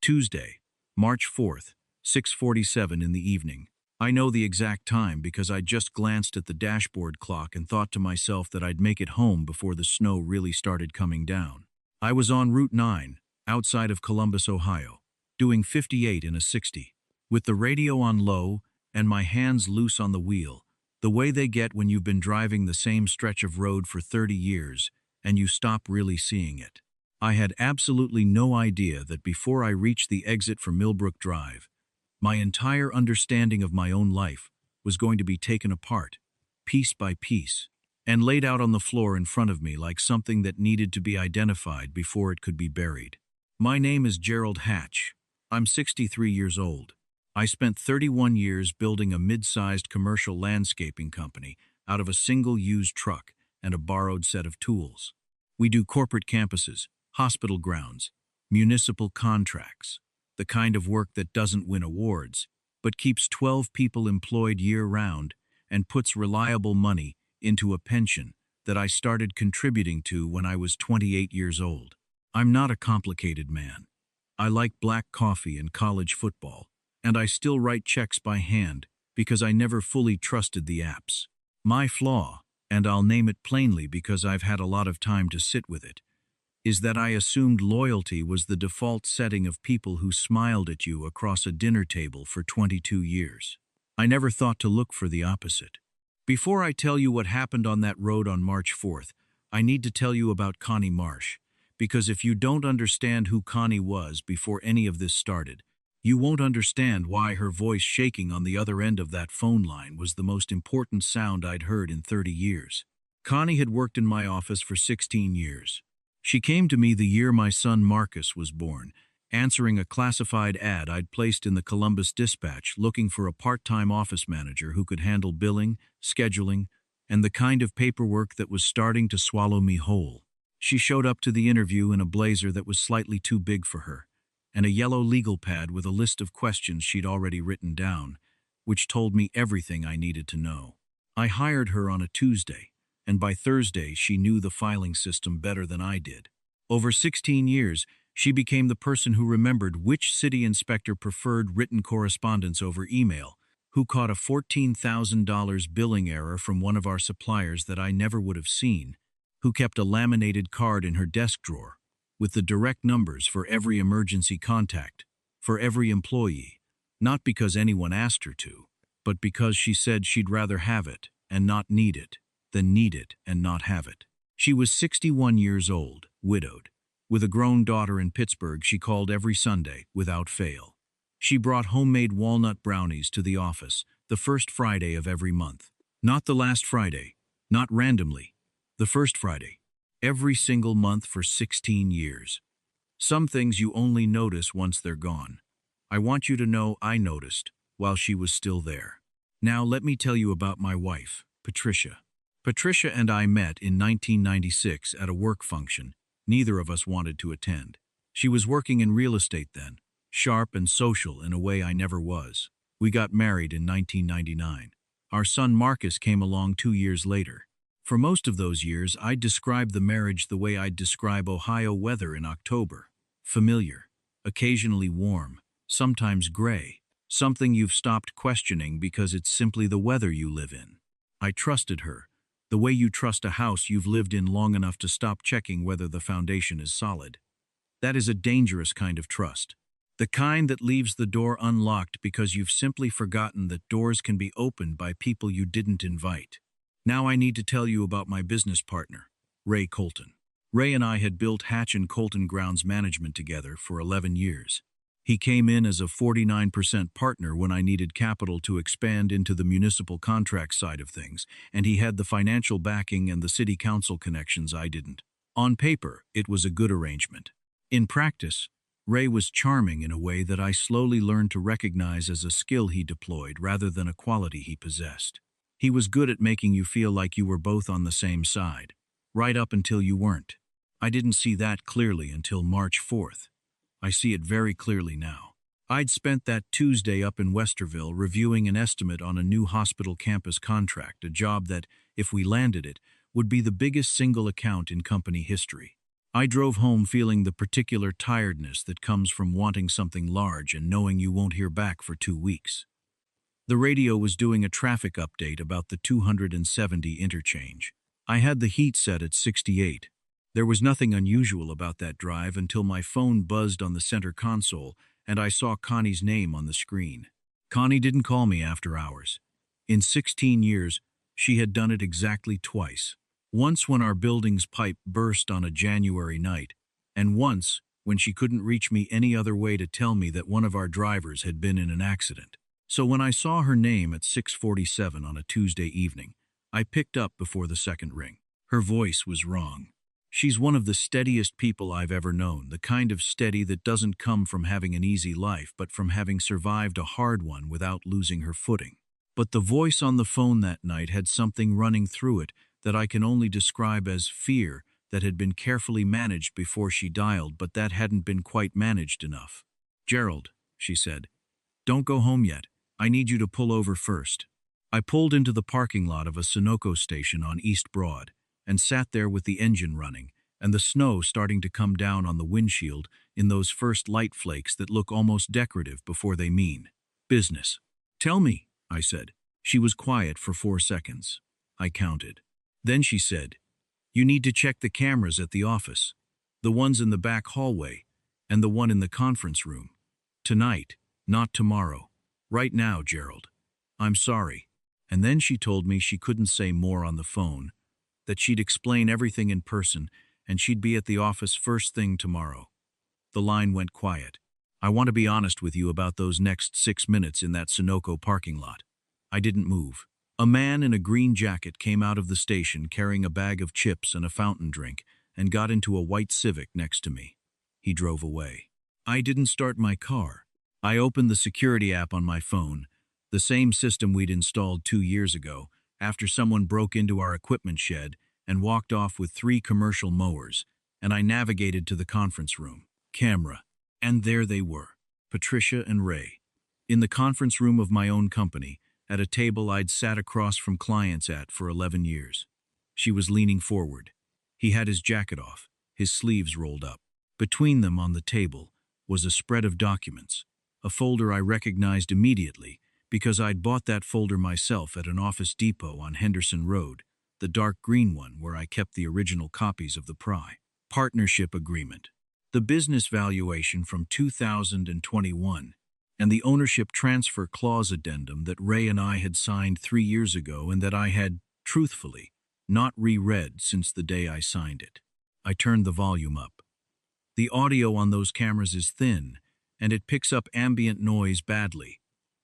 Tuesday, March 4th, 6:47 in the evening. I know the exact time because I just glanced at the dashboard clock and thought to myself that I'd make it home before the snow really started coming down. I was on Route 9, outside of Columbus, Ohio, doing 58 in a 60, with the radio on low and my hands loose on the wheel, the way they get when you've been driving the same stretch of road for 30 years and you stop really seeing it. I had absolutely no idea that before I reached the exit for Millbrook Drive, my entire understanding of my own life was going to be taken apart, piece by piece, and laid out on the floor in front of me like something that needed to be identified before it could be buried. My name is Gerald Hatch. I'm 63 years old. I spent 31 years building a mid-sized commercial landscaping company out of a single used truck and a borrowed set of tools. We do corporate campuses, hospital grounds, municipal contracts, the kind of work that doesn't win awards, but keeps 12 people employed year-round and puts reliable money into a pension that I started contributing to when I was 28 years old. I'm not a complicated man. I like black coffee and college football, and I still write checks by hand because I never fully trusted the apps. My flaw, and I'll name it plainly because I've had a lot of time to sit with it, is that I assumed loyalty was the default setting of people who smiled at you across a dinner table for 22 years. I never thought to look for the opposite. Before I tell you what happened on that road on March 4th, I need to tell you about Connie Marsh, because if you don't understand who Connie was before any of this started, you won't understand why her voice shaking on the other end of that phone line was the most important sound I'd heard in 30 years. Connie had worked in my office for 16 years. She came to me the year my son Marcus was born, answering a classified ad I'd placed in the Columbus Dispatch looking for a part-time office manager who could handle billing, scheduling, and the kind of paperwork that was starting to swallow me whole. She showed up to the interview in a blazer that was slightly too big for her, and a yellow legal pad with a list of questions she'd already written down, which told me everything I needed to know. I hired her on a Tuesday, and by Thursday she knew the filing system better than I did. Over 16 years, she became the person who remembered which city inspector preferred written correspondence over email, who caught a $14,000 billing error from one of our suppliers that I never would have seen, who kept a laminated card in her desk drawer with the direct numbers for every emergency contact, for every employee, not because anyone asked her to, but because she said she'd rather have it and not need it than need it and not have it. She was 61 years old, widowed. With a grown daughter in Pittsburgh she called every Sunday, without fail. She brought homemade walnut brownies to the office the first Friday of every month. Not the last Friday, not randomly, the first Friday. Every single month for 16 years. Some things you only notice once they're gone. I want you to know I noticed while she was still there. Now let me tell you about my wife, Patricia. Patricia and I met in 1996 at a work function neither of us wanted to attend. She was working in real estate then, sharp and social in a way I never was. We got married in 1999. Our son Marcus came along 2 years later. For most of those years, I'd describe the marriage the way I'd describe Ohio weather in October. Familiar, occasionally warm, sometimes gray, something you've stopped questioning because it's simply the weather you live in. I trusted her, the way you trust a house you've lived in long enough to stop checking whether the foundation is solid. That is a dangerous kind of trust. The kind that leaves the door unlocked because you've simply forgotten that doors can be opened by people you didn't invite. Now I need to tell you about my business partner, Ray Colton. Ray and I had built Hatch & Colton Grounds Management together for 11 years. He came in as a 49% partner when I needed capital to expand into the municipal contract side of things, and he had the financial backing and the city council connections I didn't. On paper, it was a good arrangement. In practice, Ray was charming in a way that I slowly learned to recognize as a skill he deployed rather than a quality he possessed. He was good at making you feel like you were both on the same side, right up until you weren't. I didn't see that clearly until March 4th. I see it very clearly now. I'd spent that Tuesday up in Westerville reviewing an estimate on a new hospital campus contract, a job that, if we landed it, would be the biggest single account in company history. I drove home feeling the particular tiredness that comes from wanting something large and knowing you won't hear back for 2 weeks. The radio was doing a traffic update about the 270 interchange. I had the heat set at 68. There was nothing unusual about that drive until my phone buzzed on the center console and I saw Connie's name on the screen. Connie didn't call me after hours. In 16 years, she had done it exactly twice. Once when our building's pipe burst on a January night, and once when she couldn't reach me any other way to tell me that one of our drivers had been in an accident. So when I saw her name at 6:47 on a Tuesday evening, I picked up before the second ring. Her voice was wrong. She's one of the steadiest people I've ever known, the kind of steady that doesn't come from having an easy life but from having survived a hard one without losing her footing. But the voice on the phone that night had something running through it that I can only describe as fear that had been carefully managed before she dialed, but that hadn't been quite managed enough. "Gerald," she said, "don't go home yet. I need you to pull over first." I pulled into the parking lot of a Sunoco station on East Broad and sat there with the engine running and the snow starting to come down on the windshield in those first light flakes that look almost decorative before they mean business. "Tell me," I said. She was quiet for 4 seconds. I counted. Then she said, "You need to check the cameras at the office, the ones in the back hallway and the one in the conference room. Tonight, not tomorrow. Right now, Gerald. I'm sorry." And then she told me she couldn't say more on the phone, that she'd explain everything in person and she'd be at the office first thing tomorrow. The line went quiet. I want to be honest with you about those next 6 minutes in that Sunoco parking lot. I didn't move. A man in a green jacket came out of the station carrying a bag of chips and a fountain drink and got into a white Civic next to me. He drove away. I didn't start my car. I opened the security app on my phone, the same system we'd installed 2 years ago, after someone broke into our equipment shed and walked off with 3 commercial mowers, and I navigated to the conference room. Camera. And there they were, Patricia and Ray. In the conference room of my own company, at a table I'd sat across from clients at for 11 years. She was leaning forward. He had his jacket off, his sleeves rolled up. Between them on the table was a spread of documents, a folder I recognized immediately because I'd bought that folder myself at an Office Depot on Henderson Road, the dark green one where I kept the original copies of the partnership agreement, the business valuation from 2021, and the ownership transfer clause addendum that Ray and I had signed 3 years ago and that I had, truthfully, not reread since the day I signed it. I turned the volume up. The audio on those cameras is thin, and it picks up ambient noise badly,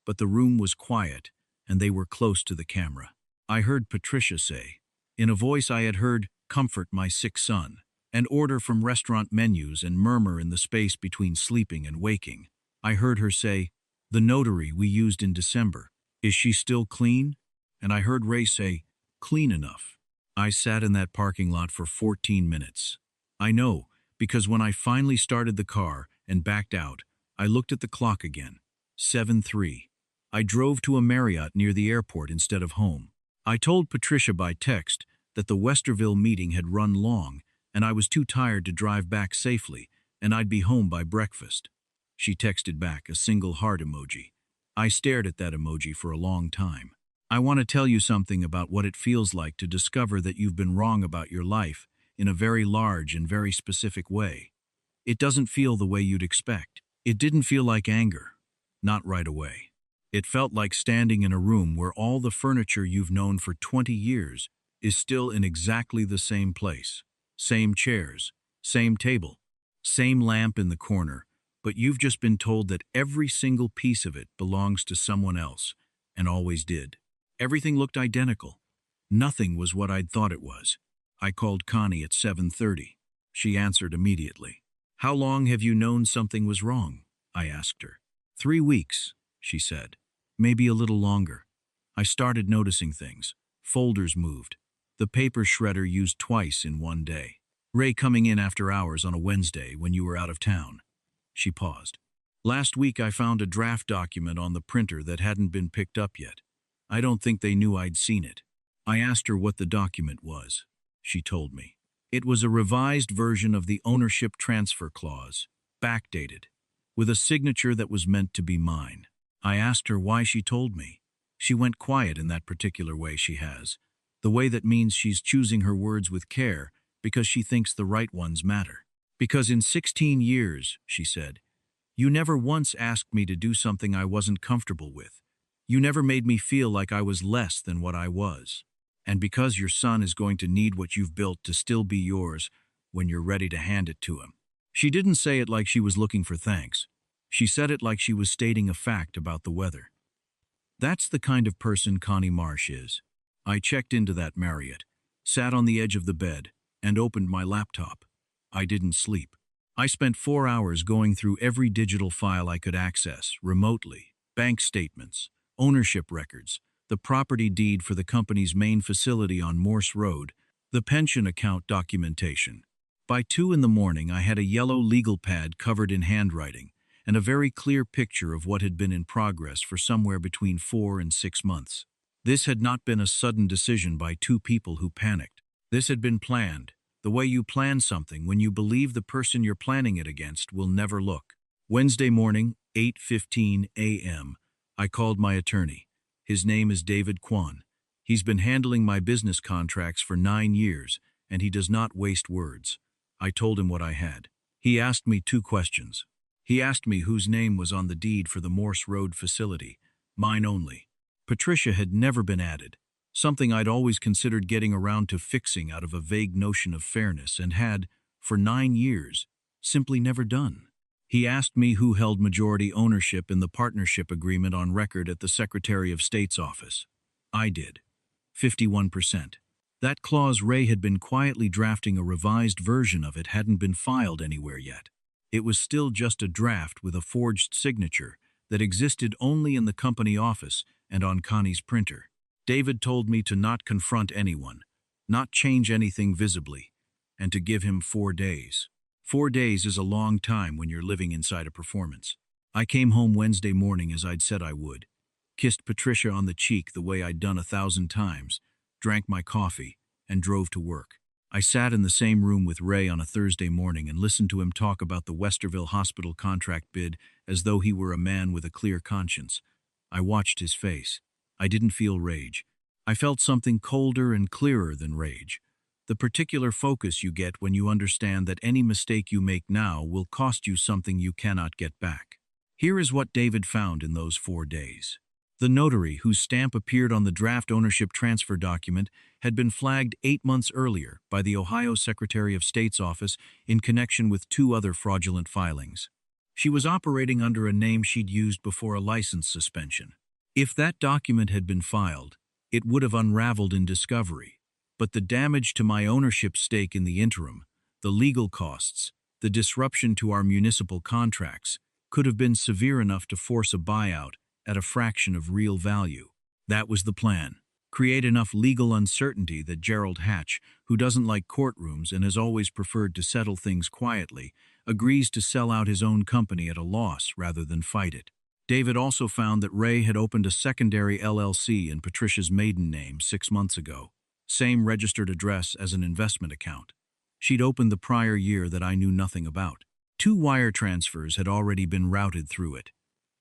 but the room was quiet, and they were close to the camera. I heard Patricia say, in a voice I had heard, "Comfort my sick son," and order from restaurant menus and murmur in the space between sleeping and waking. I heard her say, "The notary we used in December, is she still clean?" And I heard Ray say, "Clean enough." I sat in that parking lot for 14 minutes. I know, because when I finally started the car and backed out, I looked at the clock again. 7:03. I drove to a Marriott near the airport instead of home. I told Patricia by text that the Westerville meeting had run long and I was too tired to drive back safely and I'd be home by breakfast. She texted back a single heart emoji. I stared at that emoji for a long time. "I want to tell you something about what it feels like to discover that you've been wrong about your life in a very large and very specific way. It doesn't feel the way you'd expect. It didn't feel like anger. Not right away. It felt like standing in a room where all the furniture you've known for 20 years is still in exactly the same place. Same chairs, same table, same lamp in the corner, but you've just been told that every single piece of it belongs to someone else, and always did. Everything looked identical. Nothing was what I'd thought it was. I called Connie at 7:30. She answered immediately. "How long have you known something was wrong?" I asked her. 3 weeks, she said. Maybe a little longer. I started noticing things. Folders moved. The paper shredder used twice in one day. Ray coming in after hours on a Wednesday when you were out of town. She paused. "Last week I found a draft document on the printer that hadn't been picked up yet. I don't think they knew I'd seen it." I asked her what the document was. She told me. It was a revised version of the ownership transfer clause, backdated, with a signature that was meant to be mine. I asked her why she told me. She went quiet in that particular way she has, the way that means she's choosing her words with care because she thinks the right ones matter. Because in 16 years, she said, you never once asked me to do something I wasn't comfortable with. You never made me feel like I was less than what I was. And because your son is going to need what you've built to still be yours when you're ready to hand it to him. She didn't say it like she was looking for thanks. She said it like she was stating a fact about the weather. That's the kind of person Connie Marsh is. I checked into that Marriott, sat on the edge of the bed, and opened my laptop. I didn't sleep. I spent 4 hours going through every digital file I could access, remotely, bank statements, ownership records, the property deed for the company's main facility on Morse Road, the pension account documentation. By 2 in the morning, I had a yellow legal pad covered in handwriting and a very clear picture of what had been in progress for somewhere between 4 and 6 months. This had not been a sudden decision by two people who panicked. This had been planned, the way you plan something when you believe the person you're planning it against will never look. Wednesday morning, 8:15 a.m., I called my attorney. His name is David Kwan. He's been handling my business contracts for 9 years, and he does not waste words. I told him what I had. He asked me 2 questions. He asked me whose name was on the deed for the Morse Road facility. Mine only. Patricia had never been added, something I'd always considered getting around to fixing out of a vague notion of fairness and had, for 9 years, simply never done. He asked me who held majority ownership in the partnership agreement on record at the Secretary of State's office. I did. 51%. That clause Ray had been quietly drafting a revised version of it hadn't been filed anywhere yet. It was still just a draft with a forged signature that existed only in the company office and on Connie's printer. David told me to not confront anyone, not change anything visibly, and to give him 4 days. 4 days is a long time when you're living inside a performance. I came home Wednesday morning as I'd said I would, kissed Patricia on the cheek the way I'd done 1,000 times, drank my coffee, and drove to work. I sat in the same room with Ray on a Thursday morning and listened to him talk about the Westerville Hospital contract bid as though he were a man with a clear conscience. I watched his face. I didn't feel rage. I felt something colder and clearer than rage. The particular focus you get when you understand that any mistake you make now will cost you something you cannot get back. Here is what David found in those 4 days. The notary, whose stamp appeared on the draft ownership transfer document, had been flagged 8 months earlier by the Ohio Secretary of State's office in connection with 2 other fraudulent filings. She was operating under a name she'd used before a license suspension. If that document had been filed, it would have unraveled in discovery. But the damage to my ownership stake in the interim, the legal costs, the disruption to our municipal contracts, could have been severe enough to force a buyout at a fraction of real value. That was the plan. Create enough legal uncertainty that Gerald Hatch, who doesn't like courtrooms and has always preferred to settle things quietly, agrees to sell out his own company at a loss rather than fight it. David also found that Ray had opened a secondary LLC in Patricia's maiden name 6 months ago. Same registered address as an investment account. She'd opened the prior year that I knew nothing about. 2 wire transfers had already been routed through it.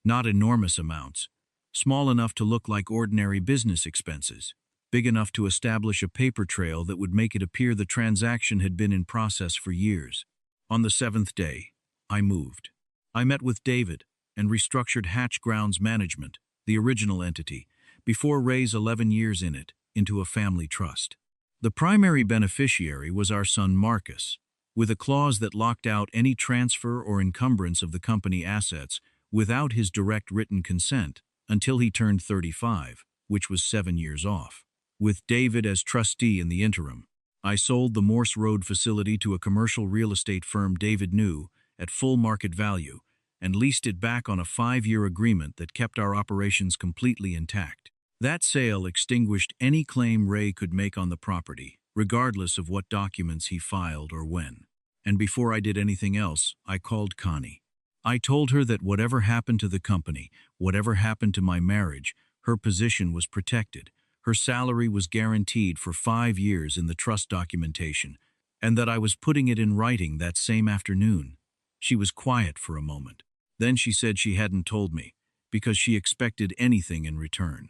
Not enormous amounts, small enough to look like ordinary business expenses, big enough to establish a paper trail that would make it appear the transaction had been in process for years. On the 7th day, I moved. I met with David and restructured Hatch Grounds Management, the original entity, before Ray's 11 years in it, into a family trust. The primary beneficiary was our son Marcus, with a clause that locked out any transfer or encumbrance of the company assets without his direct written consent until he turned 35, which was 7 years off. With David as trustee in the interim, I sold the Morse Road facility to a commercial real estate firm David knew at full market value and leased it back on a 5-year agreement that kept our operations completely intact. That sale extinguished any claim Ray could make on the property, regardless of what documents he filed or when. And before I did anything else, I called Connie. I told her that whatever happened to the company, whatever happened to my marriage, her position was protected. Her salary was guaranteed for 5 years in the trust documentation, and that I was putting it in writing that same afternoon. She was quiet for a moment. Then she said she hadn't told me, because she expected anything in return.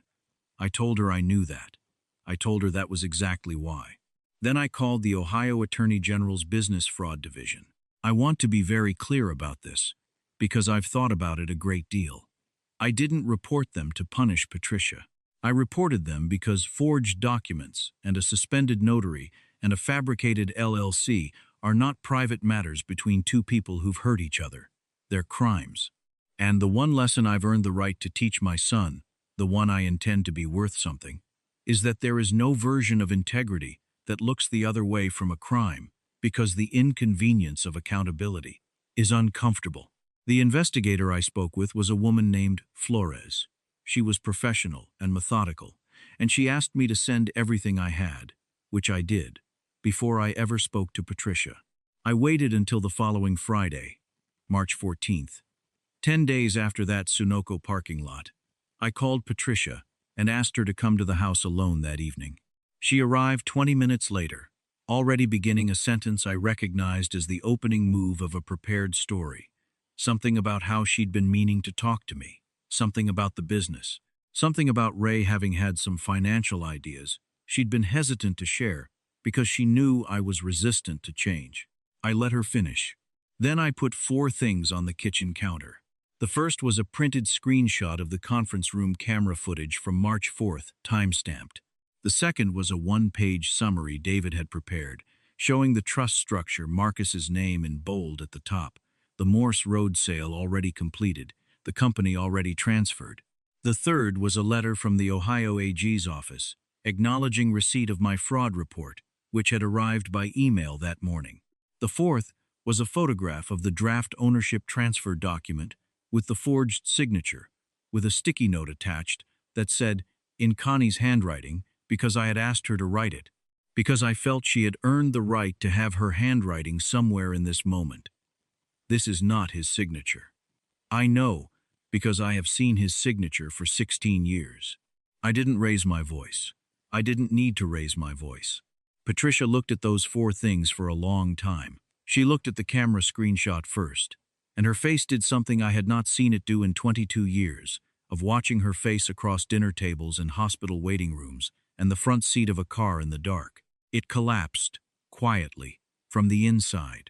I told her I knew that. I told her that was exactly why. Then I called the Ohio Attorney General's Business Fraud Division. I want to be very clear about this, because I've thought about it a great deal. I didn't report them to punish Patricia. I reported them because forged documents and a suspended notary and a fabricated LLC are not private matters between two people who've hurt each other. They're crimes. And the one lesson I've earned the right to teach my son, the one I intend to be worth something, is that there is no version of integrity that looks the other way from a crime, because the inconvenience of accountability is uncomfortable. The investigator I spoke with was a woman named Flores. She was professional and methodical, and she asked me to send everything I had, which I did, before I ever spoke to Patricia. I waited until the following Friday, March 14th. 10 days after that Sunoco parking lot, I called Patricia and asked her to come to the house alone that evening. She arrived 20 minutes later, already beginning a sentence I recognized as the opening move of a prepared story. Something about how she'd been meaning to talk to me, something about the business, something about Ray having had some financial ideas she'd been hesitant to share because she knew I was resistant to change. I let her finish. Then I put 4 things on the kitchen counter. The first was a printed screenshot of the conference room camera footage from March 4th, time-stamped. The second was a 1-page summary David had prepared, showing the trust structure, Marcus's name in bold at the top, the Morse road sale already completed, the company already transferred. The third was a letter from the Ohio AG's office, acknowledging receipt of my fraud report, which had arrived by email that morning. The fourth was a photograph of the draft ownership transfer document with the forged signature, with a sticky note attached that said, in Connie's handwriting, because I had asked her to write it, because I felt she had earned the right to have her handwriting somewhere in this moment. This is not his signature. I know, because I have seen his signature for 16 years. I didn't raise my voice. I didn't need to raise my voice. Patricia looked at those 4 things for a long time. She looked at the camera screenshot first, and her face did something I had not seen it do in 22 years, of watching her face across dinner tables and hospital waiting rooms and the front seat of a car in the dark. It collapsed, quietly, from the inside.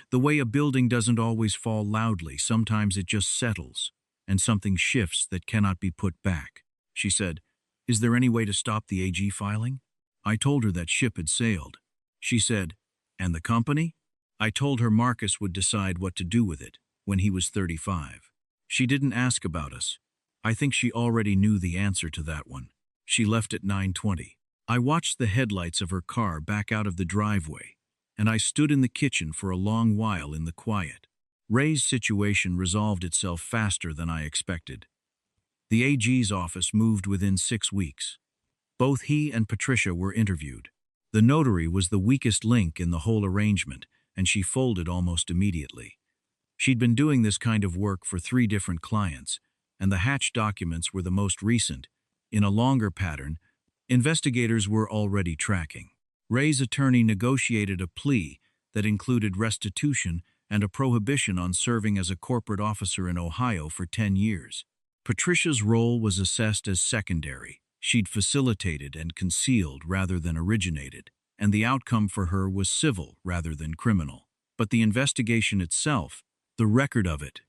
The way a building doesn't always fall loudly, sometimes it just settles, and something shifts that cannot be put back. She said, "Is there any way to stop the AG filing?" I told her that ship had sailed. She said, "And the company?" I told her Marcus would decide what to do with it when he was 35. She didn't ask about us. I think she already knew the answer to that one. She left at 9:20. I watched the headlights of her car back out of the driveway, and I stood in the kitchen for a long while in the quiet. Ray's situation resolved itself faster than I expected. The AG's office moved within 6 weeks. Both he and Patricia were interviewed. The notary was the weakest link in the whole arrangement, and she folded almost immediately. She'd been doing this kind of work for 3 different clients, and the Hatch documents were the most recent. In a longer pattern, investigators were already tracking. Ray's attorney negotiated a plea that included restitution and a prohibition on serving as a corporate officer in Ohio for 10 years. Patricia's role was assessed as secondary. She'd facilitated and concealed rather than originated, and the outcome for her was civil rather than criminal. But the investigation itself, the record of it,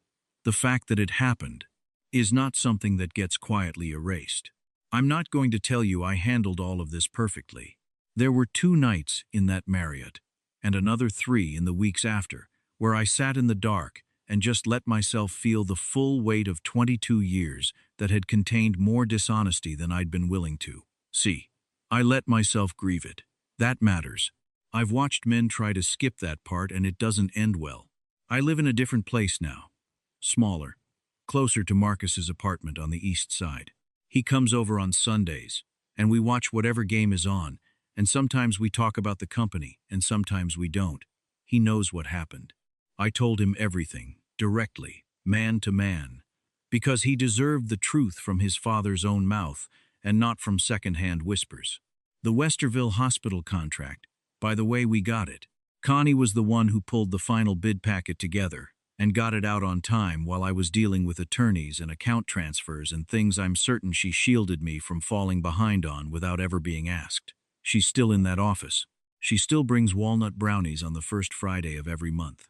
the fact that it happened, is not something that gets quietly erased. I'm not going to tell you I handled all of this perfectly. There were 2 nights in that Marriott, and another 3 in the weeks after, where I sat in the dark and just let myself feel the full weight of 22 years that had contained more dishonesty than I'd been willing to. See, I let myself grieve it. That matters. I've watched men try to skip that part and it doesn't end well. I live in a different place now. Smaller. Closer to Marcus's apartment on the east side. He comes over on Sundays, and we watch whatever game is on, and sometimes we talk about the company, and sometimes we don't. He knows what happened. I told him everything, directly, man to man, because he deserved the truth from his father's own mouth and not from second-hand whispers. The Westerville hospital contract, by the way we got it, Connie was the one who pulled the final bid packet together and got it out on time while I was dealing with attorneys and account transfers and things I'm certain she shielded me from falling behind on without ever being asked. She's still in that office. She still brings walnut brownies on the first Friday of every month.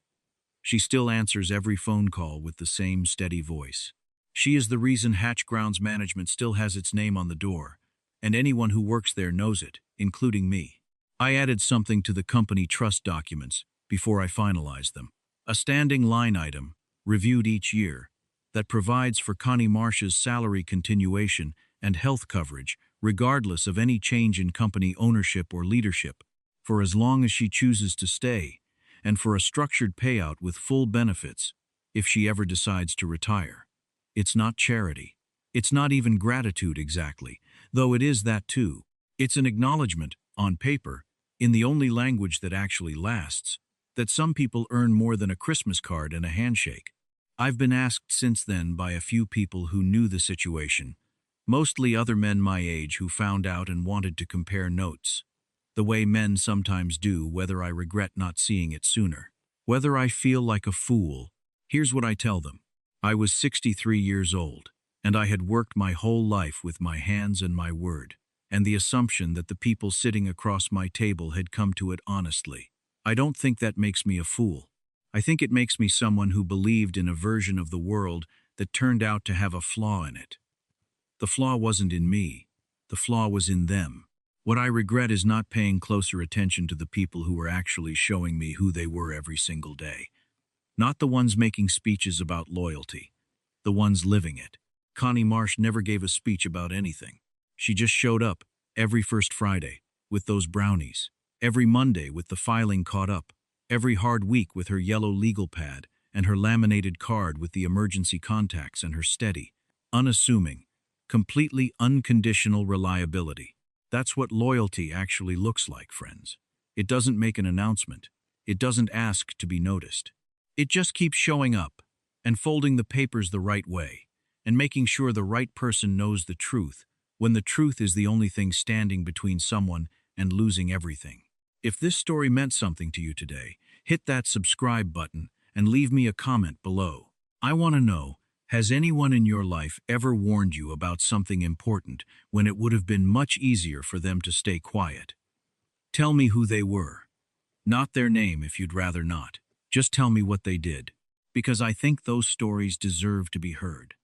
She still answers every phone call with the same steady voice. She is the reason Hatch Grounds Management still has its name on the door, and anyone who works there knows it, including me. I added something to the company trust documents before I finalized them. A standing line item, reviewed each year, that provides for Connie Marsh's salary continuation and health coverage regardless of any change in company ownership or leadership, for as long as she chooses to stay, and for a structured payout with full benefits if she ever decides to retire. It's not charity. It's not even gratitude exactly, though it is that too. It's an acknowledgement, on paper, in the only language that actually lasts, that some people earn more than a Christmas card and a handshake. I've been asked since then by a few people who knew the situation, mostly other men my age who found out and wanted to compare notes, the way men sometimes do, whether I regret not seeing it sooner. Whether I feel like a fool, here's what I tell them. I was 63 years old, and I had worked my whole life with my hands and my word, and the assumption that the people sitting across my table had come to it honestly. I don't think that makes me a fool. I think it makes me someone who believed in a version of the world that turned out to have a flaw in it. The flaw wasn't in me. The flaw was in them. What I regret is not paying closer attention to the people who were actually showing me who they were every single day. Not the ones making speeches about loyalty. The ones living it. Connie Marsh never gave a speech about anything. She just showed up every first Friday with those brownies, every Monday with the filing caught up, every hard week with her yellow legal pad and her laminated card with the emergency contacts and her steady, unassuming, completely unconditional reliability. That's what loyalty actually looks like, friends. It doesn't make an announcement. It doesn't ask to be noticed. It just keeps showing up and folding the papers the right way and making sure the right person knows the truth when the truth is the only thing standing between someone and losing everything. If this story meant something to you today, hit that subscribe button and leave me a comment below. I want to know, has anyone in your life ever warned you about something important when it would have been much easier for them to stay quiet? Tell me who they were. Not their name if you'd rather not. Just tell me what they did, because I think those stories deserve to be heard.